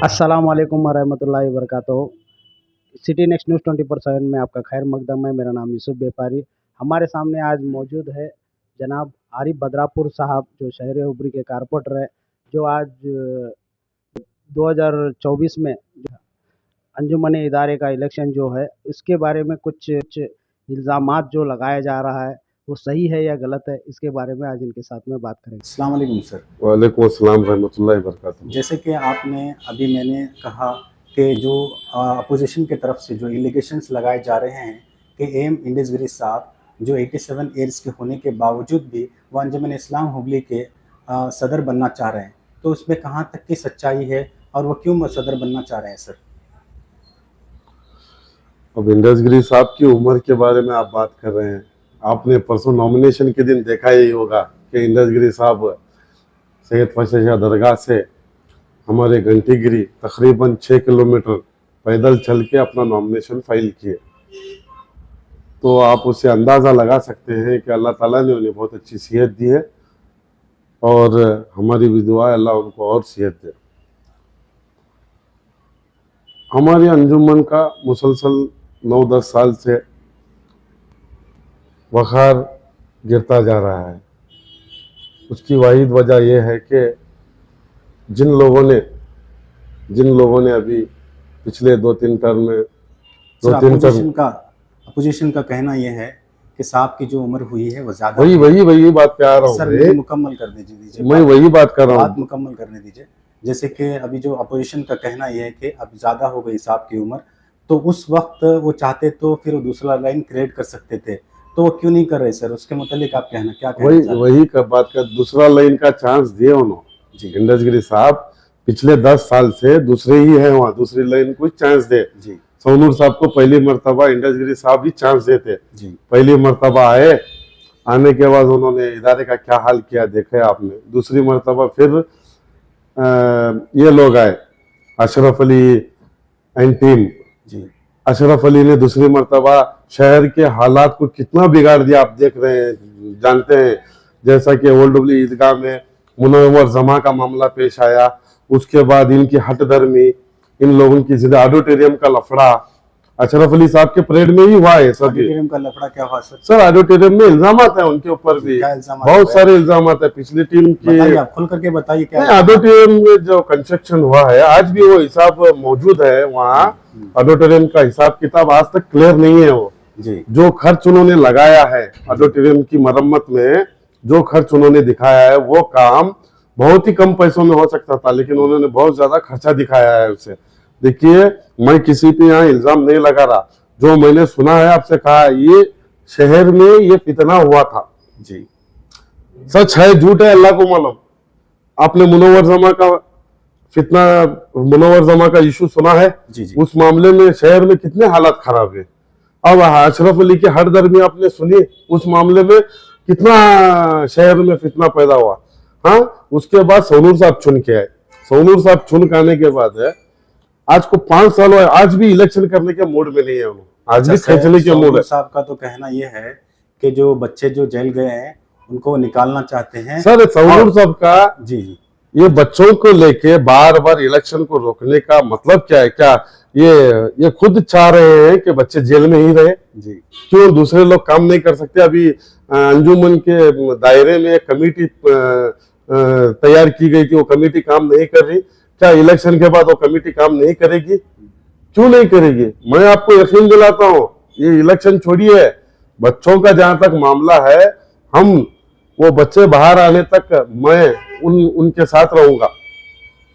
अस्सलाम वालेकुम वरहमतुल्लाहि वबरकातुहू। सिटी नेक्स्ट न्यूज़ 24/7 में आपका खैर मकदम है। मेरा नाम यूसुफ व्यापारी। हमारे सामने आज मौजूद है जनाब आरिफ बदरापुर साहब, जो शहर हुबरी के कारपोरेटर है, जो आज 2024 में अंजुमन इदारे का इलेक्शन जो है, उसके बारे में कुछ इल्ज़ामात जो लगाया जा रहा है, वो सही है या गलत है, इसके बारे में आज इनके साथ में बात करेंगे। अस्सलाम वालेकुम सर। वालेकुम अस्सलाम रहमतुल्लाहि वबरकातुहू। जैसे कि आपने अभी मैंने कहा कि जो अपोजिशन की तरफ से जो एलिगेशंस लगाए जा रहे हैं कि एम इंडसगिरी साहब जो 87 ईयर्स के होने के बावजूद भी वो अंजुमन इस्लाम हुबली के सदर बनना चाह रहे हैं, तो उसमें कहाँ तक की सच्चाई है और वो क्यों सदर बनना चाह रहे हैं सर? अब इंडसगिरी साहब की उम्र के बारे में आप बात कर रहे हैं। आपने परसों नॉमिनेशन के दिन देखा ही होगा कि इंडसगिरी साहब सैयद फशर शाह दरगाह से हमारे घंटीगिरी तकरीबन 6 किलोमीटर पैदल चल के अपना नॉमिनेशन फाइल किए। तो आप उससे अंदाज़ा लगा सकते हैं कि अल्लाह ताला ने उन्हें बहुत अच्छी सेहत दी है और हमारी भी दुआ है अल्लाह उनको और सेहत दे। हमारी अंजुमन का मुसलसल 9-10 साल से वक़ार गिरता जा रहा है। उसकी वाहिद वजह यह है कि जिन लोगों ने अभी पिछले 2-3 टर्म में अपोजिशन का कहना यह है कि साहब की जो उम्र हुई है वो ज़्यादा। वही बात पे आ रहा हूँ। सर मुझे मुकम्मल करने दीजिए। मैं वही बात कर रहा हूँ। बात मुकम्मल करने दीजिए। जैसे कि अभी जो अपोजिशन का कहना यह है कि अब ज़्यादा हो गई साहब की उम्र, तो उस वक्त वो चाहते तो फिर वो दूसरा लाइन क्रिएट कर सकते थे, तो वो क्यों नहीं कर रहे सर? उसके मुतालिक आप कहना क्या कहना? वही का बात का दूसरा लाइन का चांस दिए उन्होंने जी। इंडसगिरी साहब पिछले 10 साल से दूसरे ही है, वहाँ दूसरी लाइन को चांस दे जी। सोनूर साहब को पहली मर्तबा इंडसगिरी साहब भी चांस देते जी। पहली मर्तबा आने के बाद उन्होंने इदारे का क्या हाल किया देखे आपने। दूसरी मर्तबा फिर ये लोग आए, अशरफ अली एंड टीम जी। अशरफ अली ने दूसरी मर्तबा शहर के हालात को कितना बिगाड़ दिया आप देख रहे हैं, जानते हैं। जैसा कि ओल्ड हुबली ईदगाह में मुनव्वर जमा का मामला पेश आया, उसके बाद इनकी हटधर्मी, इन लोगों की जिद ऑडिटोरियम का लफड़ा अशरफ अली साहब के परेड में ही हुआ है। सब ऑडिटोरियम का लफड़ा क्या हुआ सर? सर ऑडिटोरियम में इल्जामात है उनके ऊपर भी, बहुत सारे इल्जामात है पिछली टीम की। आप खुल करके बताइए क्या ऑडिटोरियम में जो कंस्ट्रक्शन हुआ है, आज भी वो हिसाब मौजूद है वहाँ। ऑडिटोरियम का हिसाब किताब आज तक क्लियर नहीं है वो जी। जो खर्च उन्होंने लगाया है ऑडिटोरियम की मरम्मत में, जो खर्च उन्होंने दिखाया है, वो काम बहुत ही कम पैसों में हो सकता था, लेकिन उन्होंने बहुत ज्यादा खर्चा दिखाया है उसे। देखिए, मैं किसी पे यहाँ इल्जाम नहीं लगा रहा, जो मैंने सुना है आपसे कहा, ये शहर में ये फितना हुआ था जी। सच है झूठ है अल्लाह को मालूम। आपने मुनव्वर जमा का फितना, मुनव्वर जमा का इशू सुना है जी जी। उस मामले में शहर में कितने हालात खराब है। अब अशरफ अली के हटधर्मी आपने सुनी, उस मामले में कितना शहर में फितना पैदा हुआ। हाँ, उसके बाद सोनूर साहब चुन के आए। सोनूर साहब चुन के आने के बाद है, आज को 5 साल हुए, आज भी इलेक्शन करने के मूड में नहीं है उन्होंने, आज भी खींचने के मूड है। साहब का तो कहना यह है कि जो बच्चे जो जेल गए हैं उनको निकालना चाहते हैं सर। सोनूर साहब का जी जी, ये बच्चों को लेके बार बार इलेक्शन को रोकने का मतलब क्या है? क्या ये खुद चाह रहे हैं कि बच्चे जेल में ही रहे जी? क्यों दूसरे लोग काम नहीं कर सकते? अभी अंजुमन के दायरे में एक कमेटी तैयार की गई थी, वो कमेटी काम नहीं कर रही। क्या इलेक्शन के बाद वो कमेटी काम नहीं करेगी? क्यों नहीं करेगी? मैं आपको यकीन दिलाता हूँ, ये इलेक्शन छोड़िए, बच्चों का जहां तक मामला है, हम वो बच्चे बाहर आने तक मैं उनके साथ रहूंगा।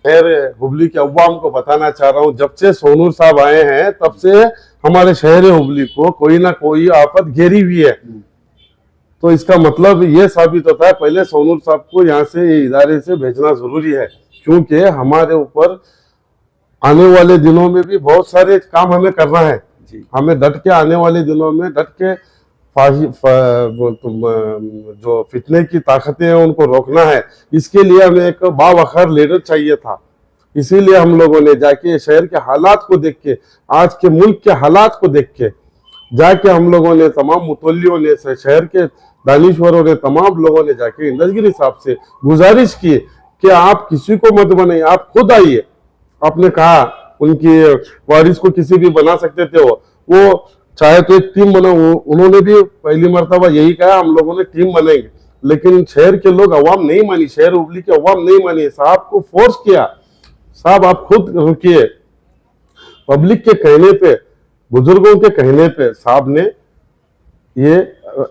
खैर, हुबली के अवाम को बताना चाह रहा हूँ, जब से सोनूर साहब आए हैं तब से हमारे शहर हुबली को कोई ना कोई आफत घेरी हुई है। तो इसका मतलब ये साबित होता है, पहले सोनूर साहब को यहाँ से इदारे से भेजना जरूरी है, क्योंकि हमारे ऊपर आने वाले दिनों में भी बहुत सारे काम हमें करना है जी। हमें डट के आने वाले दिनों में डट के जो फितने की ताकतें हैं उनको रोकना है। इसके लिए हमें एक बावखर लीडर चाहिए था। इसीलिए हम लोगों ने जाके शहर के हालात को देख के, आज के मुल्क के हालात को देख के जाके हम लोगों ने, तमाम मुतल्लियों ने, शहर के दानिश्वरों ने, तमाम लोगों ने जाके इंडसगिरी साहब से गुजारिश की कि आप किसी को मत बनाइए, आप खुद आइए, आपने कहा उनकी वारिस को किसी भी बना सकते थे, वो चाहे तो एक टीम बना, उन्होंने भी पहली मर्तबा यही कहा हम लोगों ने टीम बनाएंगे, लेकिन शहर के लोग अवाम नहीं मानी, शहर उबली की अवाम नहीं मानी, साहब को फोर्स किया, साहब आप खुद रुकिए। पब्लिक के कहने पे, बुजुर्गों के कहने पे साहब ने ये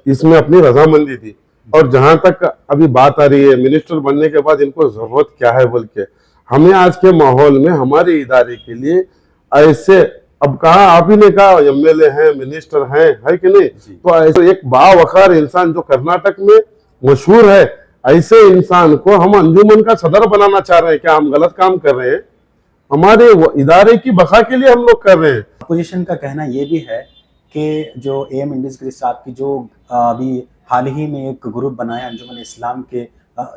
इसमें अपनी रजामंदी दी। और जहां तक अभी बात आ रही है मिनिस्टर बनने के बाद इनको जरूरत क्या है बोल के, हमें आज के माहौल में हमारे इदारे के लिए ऐसे, अब कहा आप ही ने कहा एमएलए हैं, मिनिस्टर हैं, है कि नहीं, तो ऐसे एक बावकार इंसान जो कर्नाटक में मशहूर है, ऐसे इंसान को हम अंजुमन का सदर बनाना चाह रहे हैं, क्या हम गलत काम कर रहे हैं? हमारे इदारे की बका के लिए हम लोग कर रहे हैं। अपोजिशन का कहना ये भी है कि जो एम इंडिस गिरी साहब की जो अभी हाल ही में एक ग्रुप बनाया अंजुमन इस्लाम के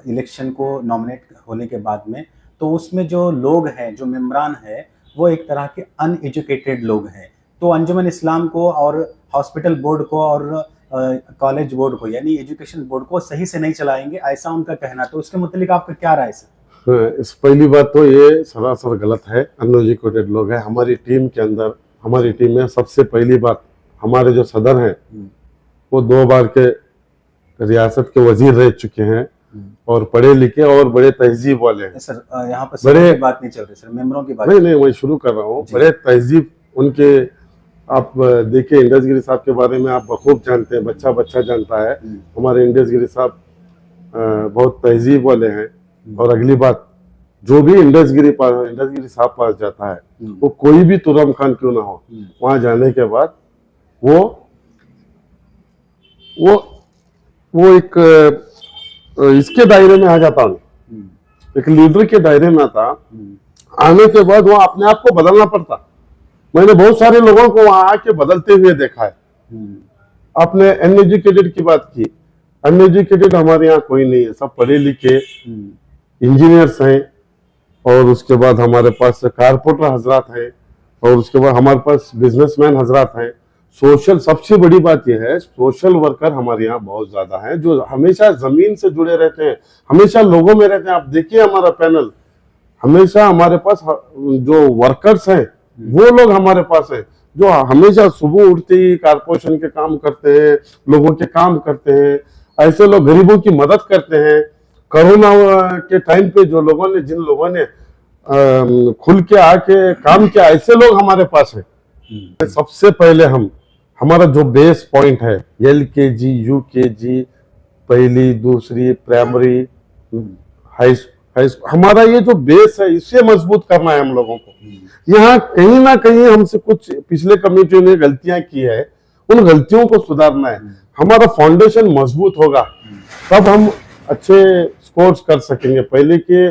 इलेक्शन को नॉमिनेट होने के बाद में, तो उसमें जो लोग हैं, जो मेम्बरान है, वो एक तरह के अनएजुकेटेड लोग हैं। तो अंजुमन इस्लाम को और हॉस्पिटल बोर्ड को और कॉलेज बोर्ड को, यानी एजुकेशन बोर्ड को सही से नहीं चलाएंगे, ऐसा उनका कहना। तो उसके मुतालिक आपका क्या राय है? इस पहली बात तो ये सरासर गलत है, अनएजुकेटेड लोग हैं हमारी टीम के अंदर। हमारी टीम में सबसे पहली बात, हमारे जो सदर हैं वो 2 बार के रियासत के वजीर रह चुके हैं और पढ़े लिखे और बड़े तहजीब वाले हैं। सर यहाँ पर बड़े की बात नहीं चल रही सर, मेंबरों की बात नहीं, मैं शुरू कर रहा हूँ। बड़े तहजीब उनके, आप देखिए इंडिस गिरी साहब के बारे में आप बखूब जानते हैं, बच्चा बच्चा जानता है। हमारे इंडिस गिरी साहब बहुत तहजीब वाले हैं। और अगली बात, जो भी इंडिस गिरी साहब पास जाता है, वो कोई भी तुरम खान क्यों ना हो, वहां जाने के बाद वो एक इसके दायरे में आ जाता हूँ, एक लीडर के दायरे में आता। आने के बाद वहां अपने आप को बदलना पड़ता। मैंने बहुत सारे लोगों को वहां आके बदलते हुए देखा है। आपने अनएजुकेटेड की बात की, अनएजुकेटेड हमारे यहाँ कोई नहीं है, सब पढ़े लिखे इंजीनियर्स हैं। और उसके बाद हमारे पास कारपोरेटर हजरात हैं, और उसके बाद हमारे पास बिजनेसमैन हजरात हैं। सोशल, सबसे बड़ी बात यह है, सोशल वर्कर हमारे यहाँ बहुत ज्यादा हैं, जो हमेशा जमीन से जुड़े रहते हैं, हमेशा लोगों में रहते हैं। आप देखिए हमारा पैनल, हमेशा हमारे पास जो वर्कर्स हैं वो लोग हमारे पास हैं, जो हमेशा सुबह उठते ही कारपोरेशन के काम करते हैं, लोगों के काम करते हैं। ऐसे लोग गरीबों की मदद करते हैं। कोरोना के टाइम पे जो लोगों ने, जिन लोगों ने खुल के आके काम किया, ऐसे लोग हमारे पास हैं। सबसे पहले हमारा जो बेस पॉइंट है, LKG, UKG, पहली दूसरी प्राइमरी, हाई स्कूल, हमारा ये जो बेस है इसे मजबूत करना है हम लोगों को। यहाँ कहीं ना कहीं हमसे कुछ पिछले कमेटियों ने गलतियां की है, उन गलतियों को सुधारना है। हमारा फाउंडेशन मजबूत होगा तब हम अच्छे स्कोर्स कर सकेंगे। पहले के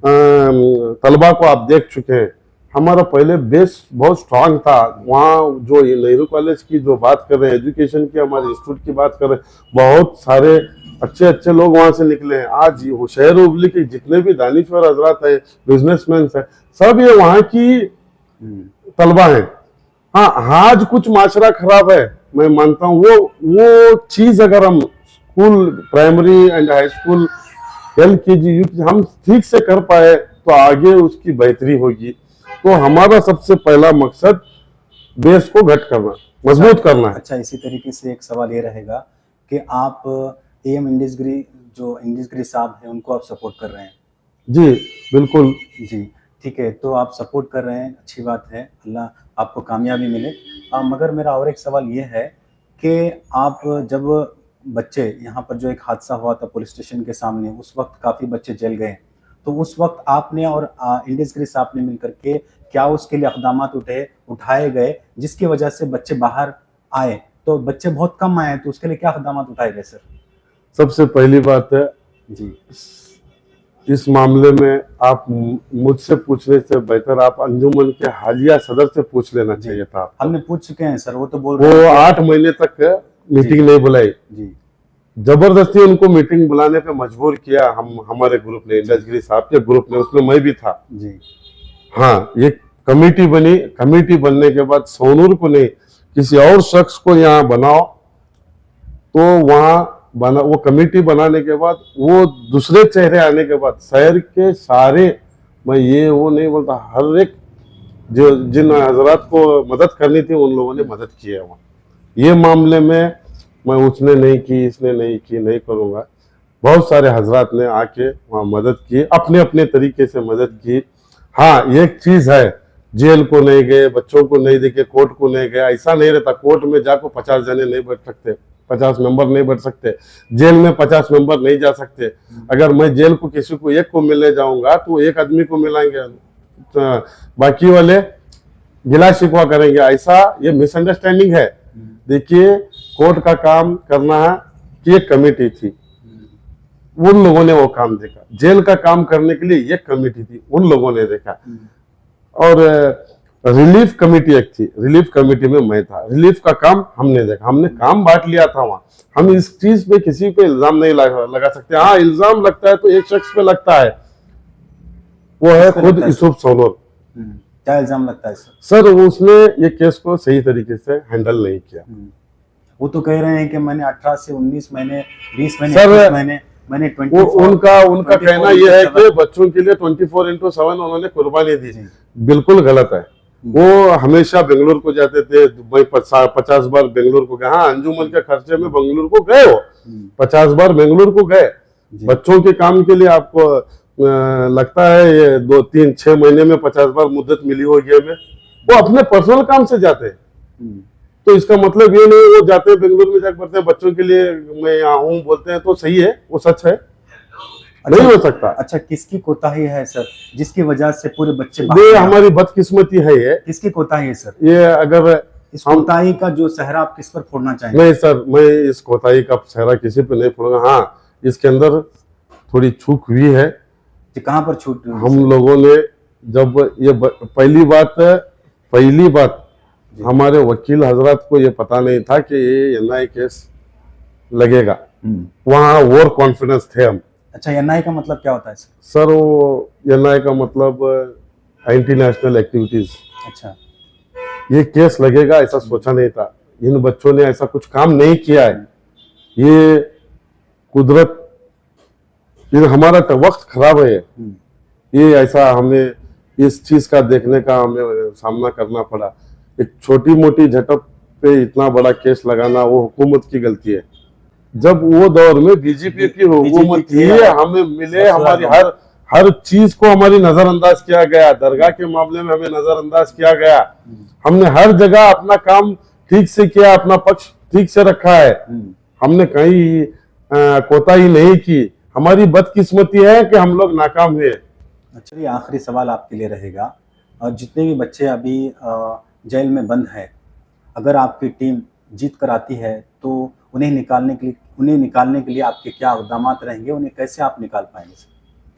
तलबा को आप देख चुके हैं, हमारा पहले बेस बहुत स्ट्रांग था। वहाँ जो ये नेहरू कॉलेज की जो बात कर रहे हैं, एजुकेशन की, हमारे इंस्टीट्यूट की बात कर रहे हैं, बहुत सारे अच्छे अच्छे लोग वहां से निकले हैं। आज शहर उबली के जितने भी दानिश्वर हजरात है, बिजनेसमैन है, सब ये वहां की तलबा है। हाँ, आज कुछ माशरा खराब है, मैं मानता हूँ। वो चीज अगर हम school, primary and high school, LKG, UKG हम ठीक से कर पाए तो आगे उसकी बेहतरी होगी। तो हमारा सबसे पहला मकसद बेस को घट करना, मजबूत करना है। अच्छा, इसी तरीके से एक सवाल ये रहेगा कि आप AM इंडिस गिरी, जो इंडिस गिरी साहब हैं, उनको आप सपोर्ट कर रहे हैं? जी बिल्कुल जी, ठीक है। तो आप सपोर्ट कर रहे हैं, अच्छी बात है, अल्लाह आपको कामयाबी मिले। मगर मेरा और एक सवाल ये है कि आप जब बच्चे, यहाँ पर जो एक हादसा हुआ था पुलिस स्टेशन के सामने, उस वक्त काफ़ी बच्चे जल गए, तो उस वक्त आपने और इंडिस गिरी साहब ने मिलकर के क्या उसके लिए इक़दामात उठाए गए जिसकी वजह से बच्चे बाहर आए? तो बच्चे बहुत कम आए, तो उसके लिए क्या इक़दामात उठाए गए सर? सबसे पहली बात है जी, इस मामले में आप मुझसे पूछने से बेहतर आप अंजुमन के हालिया सदर से पूछ लेना चाहिए था। हमने पूछ चुके हैं सर, वो तो बोल रहे वो हैं 8 महीने तक मीटिंग नहीं बुलाई जी, जबरदस्ती उनको मीटिंग बुलाने पे मजबूर किया हमारे ग्रुप ने, इंडिस गिरी साहब के ग्रुप ने, उसमें मैं भी था जी। हाँ, ये कमेटी बनी। कमेटी बनने के बाद सोनूर को नहीं, किसी और शख्स को यहाँ बनाओ, तो वहां बना, वो कमेटी बनाने के बाद, वो दूसरे चेहरे आने के बाद शहर के सारे मैं ये वो नहीं बोलता, हर एक जो जिन हजरात को मदद करनी थी उन लोगों ने मदद की है वहाँ। ये मामले में मैं उसने नहीं की, इसने नहीं की, नहीं करूँगा। बहुत सारे हजरात ने आके वहाँ मदद की, अपने अपने तरीके से मदद की। हाँ, एक चीज़ है, जेल को नहीं गए, बच्चों को नहीं देखे, कोर्ट को नहीं गए, ऐसा नहीं रहता। कोर्ट में जाको 50 जने नहीं बैठ सकते, 50 मेंबर नहीं बैठ सकते, जेल में 50 मेंबर नहीं जा सकते। अगर मैं जेल को किसी को एक को मिलने जाऊंगा तो एक आदमी को मिलाएंगे, तो बाकी वाले गिला शिकवा करेंगे। ऐसा ये मिसअंडरस्टैंडिंग है। देखिए, कोर्ट का काम करना है कि एक कमेटी थी, उन लोगों ने वो काम देखा। जेल का काम करने के लिए एक कमेटी थी, उन लोगों ने देखा। और रिलीफ कमेटी एक थी, रिलीफ कमेटी में मैं था। रिलीफ का काम हमने देखा, हमने काम बांट लिया था वहां। हम इस चीज पे किसी पे इल्जाम नहीं लगा सकते। हाँ, इल्जाम लगता है तो एक शख्स पे लगता है, वो है खुद यूसुफ सोनोर। क्या इल्जाम लगता है सर, उसने ये केस को सही तरीके से हैंडल नहीं किया। वो तो कह रहे हैं कि मैंने 18 से 19 महीने, 20 महीने, सर, 21 महीने मैंने 24, उनका कहना यह है कि बच्चों के लिए 24/7 उन्होंने कुर्बानी दी। बिल्कुल गलत है। वो हमेशा बेंगलुरु को जाते थे, दुबई 50 बार बेंगलुरु को गए। हाँ, अंजुमन के खर्चे में बेंगलुरु को गए, वो 50 बार बेंगलुरु को गए। बच्चों के काम के लिए आपको लगता है ये 2-3-6 महीने में 50 बार मुद्दत मिली होगी हमें? वो अपने पर्सनल काम से जाते हैं। तो इसका मतलब ये नहीं वो जाते हैं बेंगलुरु में जाकर पढ़ते हैं, बच्चों के लिए मैं यहाँ हूँ बोलते हैं तो सही है, वो सच है। नहीं हो सकता। अच्छा, किसकी कोताही है सर जिसकी वजह से पूरे बच्चे? ये हमारी बदकिस्मती है। ये किसकी कोताही है सर? ये अगर इस कोताही का जो सहरा आप किस पर फोड़ना चाहेंगे? नहीं सर, मैं इस कोताही का सहरा किसी पे नहीं फोड़ूंगा। हाँ, इसके अंदर थोड़ी चूक हुई है। कहाँ पर छूट? हम लोगों ने जब ये पहली बात हमारे वकील हजरत को ये पता नहीं था कि ये एनआई केस लगेगा। वहाँ ओवर कॉन्फिडेंस थे हम। अच्छा, एनआई का मतलब क्या होता है सर? वो एनआई का मतलब एंटी नेशनल एक्टिविटीज। अच्छा, ये केस लगेगा ऐसा सोचा नहीं था। इन बच्चों ने ऐसा कुछ काम नहीं किया है। ये कुदरत, ये हमारा वक्त खराब है। ये ऐसा हमें इस चीज का देखने का हमें सामना करना पड़ा। एक छोटी मोटी झटक पे इतना बड़ा केस लगाना वो हुकूमत की गलती है। जब वो दौर में बीजेपी की हुकूमत थी, हमें मिले, हमारी हर चीज को हमारी नजरअंदाज किया गया। दरगाह के मामले में हमें नजरअंदाज किया गया। हमने हर जगह अपना काम ठीक से किया, अपना पक्ष ठीक से रखा है। हमने कहीं कोताही नहीं की। हमारी बदकिस्मती है कि हम लोग नाकाम हुए। अच्छा, ये आखिरी सवाल आपके लिए रहेगा, और जितने भी बच्चे अभी जेल में बंद है, अगर आपकी टीम जीत कर आती है तो उन्हें निकालने के लिए आपके क्या इक़दाम रहेंगे? उन्हें कैसे आप निकाल पाएंगे?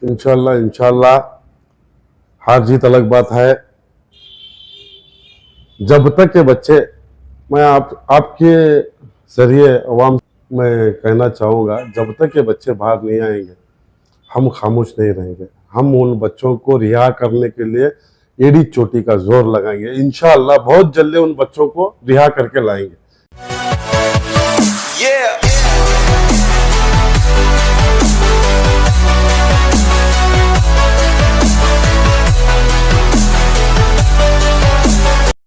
इंशाल्लाह हार जीत अलग बात है। जब तक के बच्चे, मैं आपके जरिए अवाम में कहना चाहूँगा, जब तक के बच्चे बाहर नहीं आएंगे हम खामोश नहीं रहेंगे। हम उन बच्चों को रिहा करने के लिए एड़ी चोटी का जोर लगाएंगे। इंशाअल्लाह बहुत जल्दी उन बच्चों को रिहा करके लाएंगे।